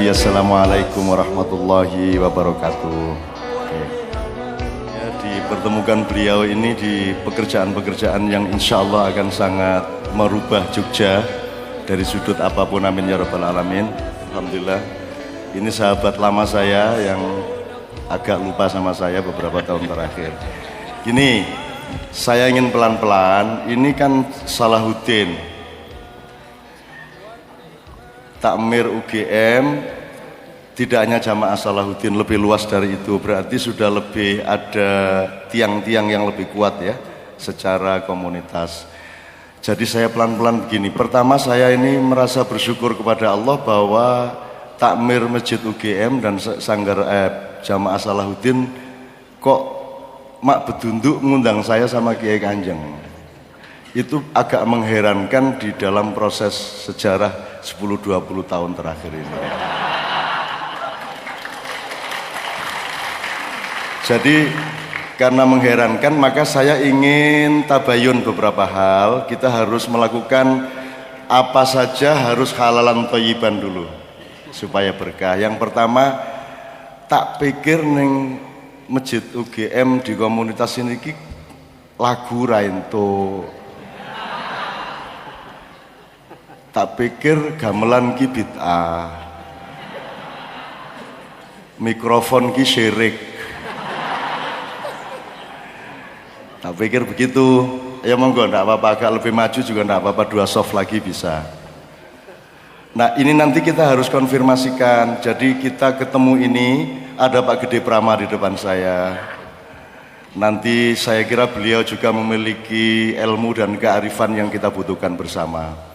Assalamualaikum warahmatullahi wabarakatuh. Ya, dipertemukan beliau ini di pekerjaan-pekerjaan yang insya Allah akan sangat merubah Jogja dari sudut apapun, amin ya rabbal alamin. Alhamdulillah, ini sahabat lama saya yang agak lupa sama saya beberapa tahun terakhir. Gini, saya ingin pelan-pelan, ini kan Salahuddin Takmir UGM, tidak hanya jamaah Salahuddin, lebih luas dari itu, berarti sudah lebih ada tiang-tiang yang lebih kuat ya secara komunitas. Jadi saya pelan-pelan begini. Pertama, saya ini merasa bersyukur kepada Allah bahwa Takmir Masjid UGM dan Sanggar jamaah Salahuddin kok mak bedunduk ngundang saya sama Kiai Kanjeng. Itu agak mengherankan di dalam proses sejarah 10-20 tahun terakhir ini. Jadi karena mengherankan, maka saya ingin tabayun beberapa hal. Kita harus melakukan apa saja, harus halalan thayyiban dulu supaya berkah. Yang pertama, tak pikir neng Masjid UGM di komunitas ini lagu rainto. Tak pikir gamelan ki bid'ah. Mikrofon ki syirik. Tak pikir begitu. Ya monggo, enggak apa-apa, agak lebih maju juga enggak apa-apa, 2 soft lagi bisa. Nah, ini nanti kita harus konfirmasikan. Jadi kita ketemu ini, ada Pak Gede Prama di depan saya. Nanti saya kira beliau juga memiliki ilmu dan kearifan yang kita butuhkan bersama.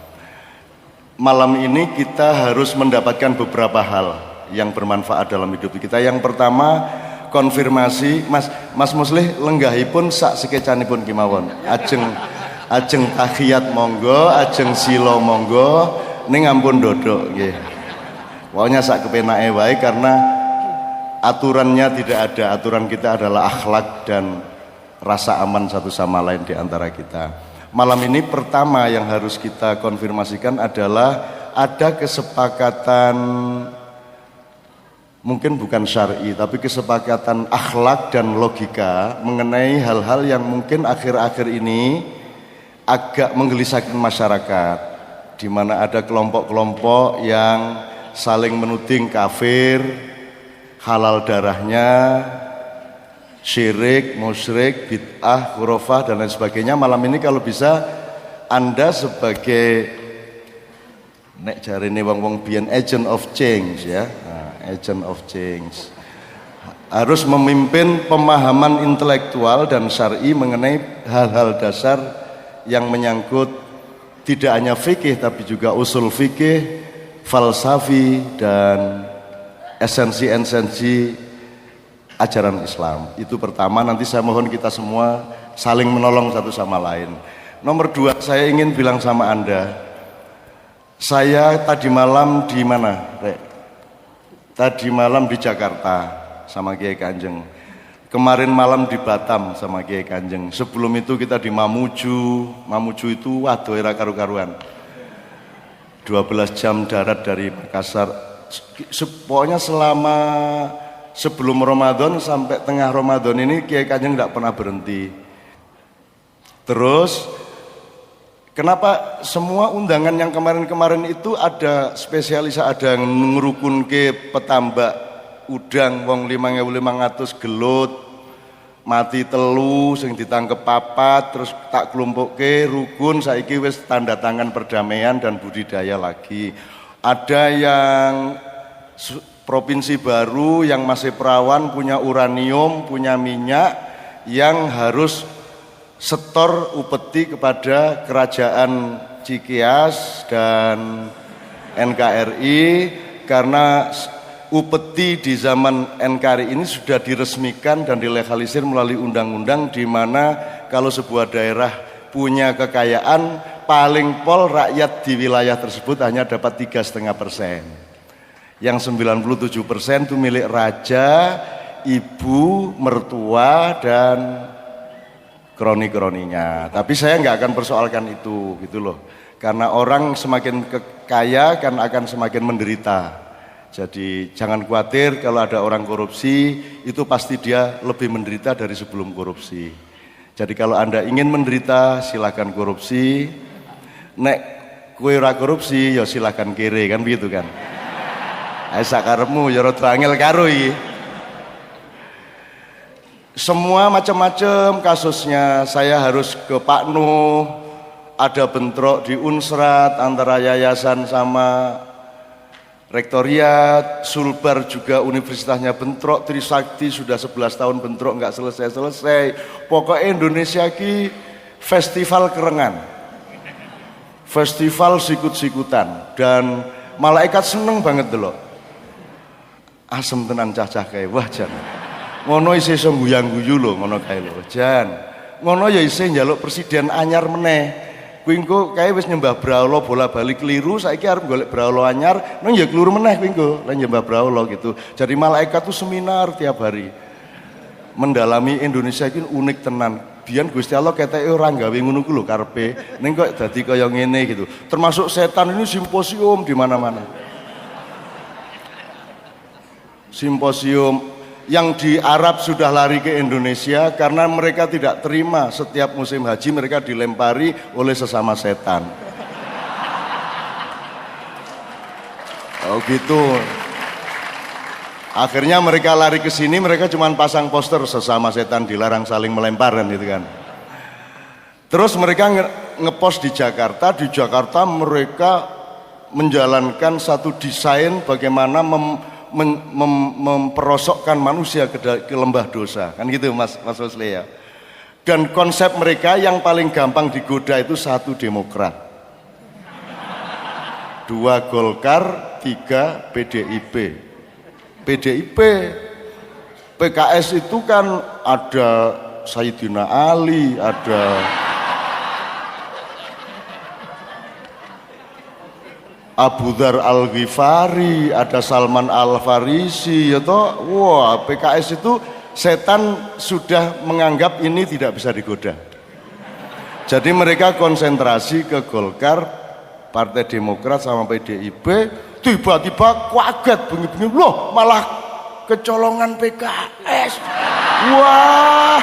Malam ini kita harus mendapatkan beberapa hal yang bermanfaat dalam hidup kita. Yang pertama, konfirmasi. Mas Muslih lenggahipun sak sekecanipun kimawon. Ajeng tahiyat monggo, ajeng silo monggo, ning ampun dodok nggih. Pokoknya sak kepenake wae, karena aturannya tidak ada. Aturan kita adalah akhlak dan rasa aman satu sama lain di antara kita. Malam ini pertama yang harus kita konfirmasikan adalah ada kesepakatan, mungkin bukan syar'i, tapi kesepakatan akhlak dan logika mengenai hal-hal yang mungkin akhir-akhir ini agak menggelisahkan masyarakat, di mana ada kelompok-kelompok yang saling menuding kafir, halal darahnya, syirik, musyrik, bid'ah, khurafah dan lain sebagainya. Malam ini kalau bisa Anda sebagai nek jarine wong-wong biyen agent of change ya. Agent of change harus memimpin pemahaman intelektual dan syar'i mengenai hal-hal dasar yang menyangkut tidak hanya fikih tapi juga usul fikih, falsafi dan esensi-esensi ajaran Islam. Itu pertama. Nanti saya mohon kita semua saling menolong satu sama lain. Nomor 2, saya ingin bilang sama Anda, saya tadi malam di mana, Rek? Tadi malam di Jakarta sama Kiai Kanjeng. Kemarin malam di Batam sama Kiai Kanjeng. Sebelum itu kita di Mamuju. Mamuju itu waduh era karu-karuan. 12 jam darat dari Makassar. Pokoknya selama sebelum Ramadan sampai tengah Ramadan ini Kiai Kanjeng tidak pernah berhenti. Terus kenapa semua undangan yang kemarin-kemarin itu ada spesialis, ada yang ngerukun ke petambak udang wong 5.500 gelut, mati telu sing ditangkep papat terus tak kelumpukke rukun saiki wis tanda tangan perdamaian dan budidaya lagi. Ada yang provinsi baru yang masih perawan punya uranium, punya minyak yang harus setor upeti kepada kerajaan Cikias dan NKRI karena upeti di zaman NKRI ini sudah diresmikan dan dilegalisir melalui undang-undang di mana kalau sebuah daerah punya kekayaan paling pol rakyat di wilayah tersebut hanya dapat 3,5%. Yang 97% itu milik raja, ibu, mertua dan kroni-kroninya. Tapi saya nggak akan persoalkan itu gitu loh. Karena orang semakin kaya kan akan semakin menderita. Jadi jangan khawatir kalau ada orang korupsi, itu pasti dia lebih menderita dari sebelum korupsi. Jadi kalau Anda ingin menderita, silakan korupsi. Nek kowe ora korupsi, ya silakan kere, kan begitu kan. Ayo sakarepmu ya rada angel karo iki. Semua macam-macam kasusnya, saya harus ke Pak Nuh, ada bentrok di Unsrat antara yayasan sama Rektoriat, Sulbar juga universitasnya bentrok, Trisakti sudah 11 tahun bentrok nggak selesai-selesai. Pokoknya Indonesia ki festival kerengan, festival sikut-sikutan, dan malaikat seneng banget dulu. Asem tenan cacah kayak wah jan. Ngono isih iso guyang-guyu lho ngono kae lho. Jan. Ngono ya isih njaluk presiden anyar meneh. Kuwi engko kae wis nyembah brahala bola-balik keliru, saiki arep golek brahala anyar, nang ya keliru meneh kuwi engko, lan nyembah brahala gitu. Jadi malaikat tuh seminar tiap hari. Mendalami Indonesia iki unik tenan. Biyen Gusti Allah keteke ora gawe ngono ku lho karepe, ning kok dadi kaya ngene gitu. Termasuk setan ini simposium di mana-mana. Simposium yang di Arab sudah lari ke Indonesia karena mereka tidak terima setiap musim haji mereka dilempari oleh sesama setan. Oh gitu. Akhirnya mereka lari ke sini, mereka cuma pasang poster sesama setan dilarang saling melempar kan gitu kan. Terus mereka ngepost di Jakarta. Di Jakarta mereka menjalankan satu desain bagaimana memperosokkan manusia ke lembah dosa, kan gitu Mas Husli ya. Dan konsep mereka yang paling gampang digoda itu 1 Demokrat, 2 Golkar, 3 PDIP. PKS itu kan ada Sayyidina Ali, ada Abu Dzar Al-Ghifari, ada Salman Al-Farisi, ya toh. Wah, PKS itu setan sudah menganggap ini tidak bisa digoda. Jadi mereka konsentrasi ke Golkar, Partai Demokrat sama PDIP, tiba-tiba kaget bunyi-bunyi, loh malah kecolongan PKS. Wah.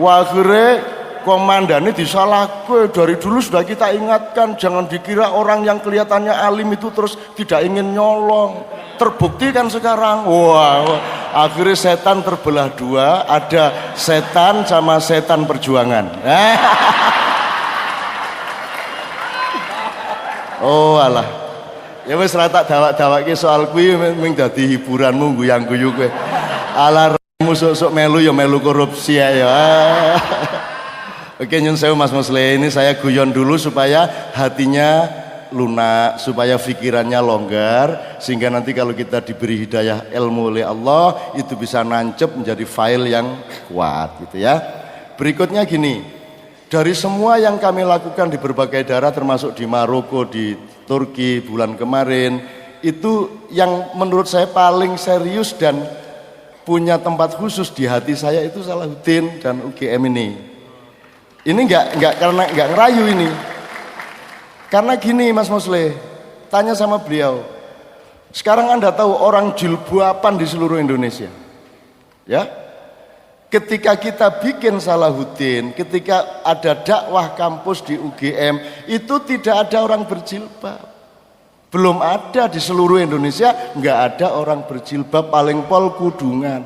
Wah, akhirnya komandannya disalahkan. Dari dulu sudah kita ingatkan, jangan dikira orang yang kelihatannya alim itu terus tidak ingin nyolong. Terbukti kan sekarang. Wah, akhirnya setan terbelah 2, ada setan sama setan perjuangan. Oh alah, ya wis ra tak dawak-dawake soal kuwi mung dadi hiburanmu guyang-guyu kowe. Alah sok-sok melu ya melu korupsi ya. Oke, nyun sewu Mas Musli, ini saya guyon dulu supaya hatinya lunak, supaya pikirannya longgar, sehingga nanti kalau kita diberi hidayah ilmu oleh Allah, itu bisa nancep menjadi file yang kuat gitu ya. Berikutnya gini, dari semua yang kami lakukan di berbagai daerah termasuk di Maroko, di Turki bulan kemarin, itu yang menurut saya paling serius dan punya tempat khusus di hati saya itu Salahuddin dan UGM ini. Ini karena nggak ngerayu ini. Karena gini Mas Musli, tanya sama beliau. Sekarang Anda tahu orang jilbaban di seluruh Indonesia. Ya. Ketika kita bikin Salahuddin, ketika ada dakwah kampus di UGM, itu tidak ada orang berjilbab. Belum ada di seluruh Indonesia, nggak ada orang berjilbab, paling pol kudungan.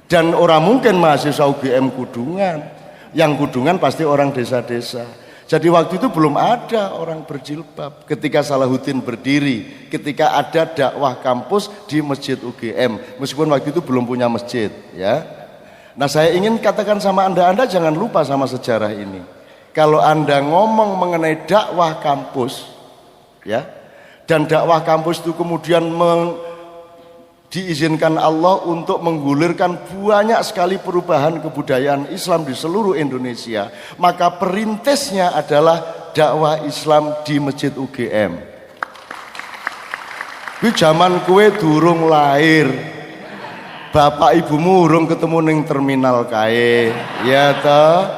Dan orang mungkin mahasiswa UGM kudungan, yang kudungan pasti orang desa-desa. Jadi waktu itu belum ada orang berjilbab ketika Salahuddin berdiri, ketika ada dakwah kampus di Masjid UGM, meskipun waktu itu belum punya masjid, ya. Nah, saya ingin katakan sama Anda jangan lupa sama sejarah ini. Kalau Anda ngomong mengenai dakwah kampus, ya, dan dakwah kampus itu kemudian diizinkan Allah untuk menggulirkan banyak sekali perubahan kebudayaan Islam di seluruh Indonesia, maka perintisnya adalah dakwah Islam di Masjid UGM. Kuwi zaman kue durung lahir, bapak ibumu urung ketemu ning terminal kae, ya toh.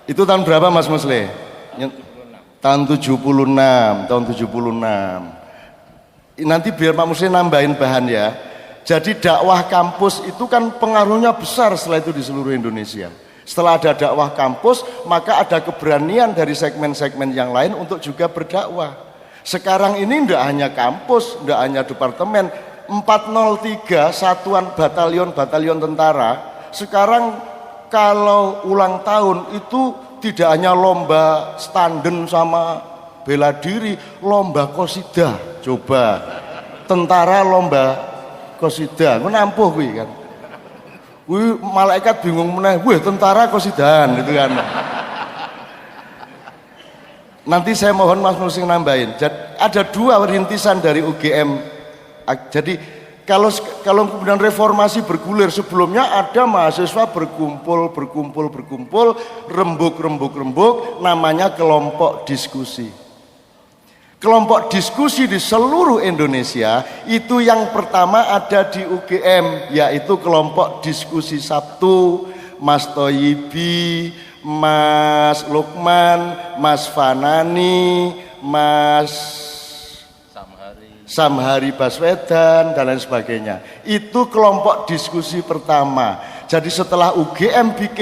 Itu tahun berapa Mas Musle? Tahun 76, tahun 76. Nanti biar Pak Musli nambahin bahan ya. Jadi dakwah kampus itu kan pengaruhnya besar setelah itu di seluruh Indonesia. Setelah ada dakwah kampus, maka ada keberanian dari segmen-segmen yang lain untuk juga berdakwah. Sekarang ini tidak hanya kampus, tidak hanya departemen, 403 satuan batalion tentara. Sekarang kalau ulang tahun itu tidak hanya lomba standen sama bela diri, lomba qosidah. Coba tentara lomba qosidah, menampuh kuwi kan. Kuwi malaikat bingung meneh, wih tentara qosidahan gitu kan. Nanti saya mohon Mas Musing nambahin. Ada dua rintisan dari UGM. Jadi kalau kemudian reformasi bergulir, sebelumnya ada mahasiswa berkumpul, rembuk, namanya kelompok diskusi. Kelompok diskusi di seluruh Indonesia itu yang pertama ada di UGM, yaitu kelompok diskusi Sabtu, Mas Toyibi, Mas Lukman, Mas Fanani, Mas Samhari Baswedan dan lain sebagainya. Itu kelompok diskusi pertama. Jadi setelah UGM bikin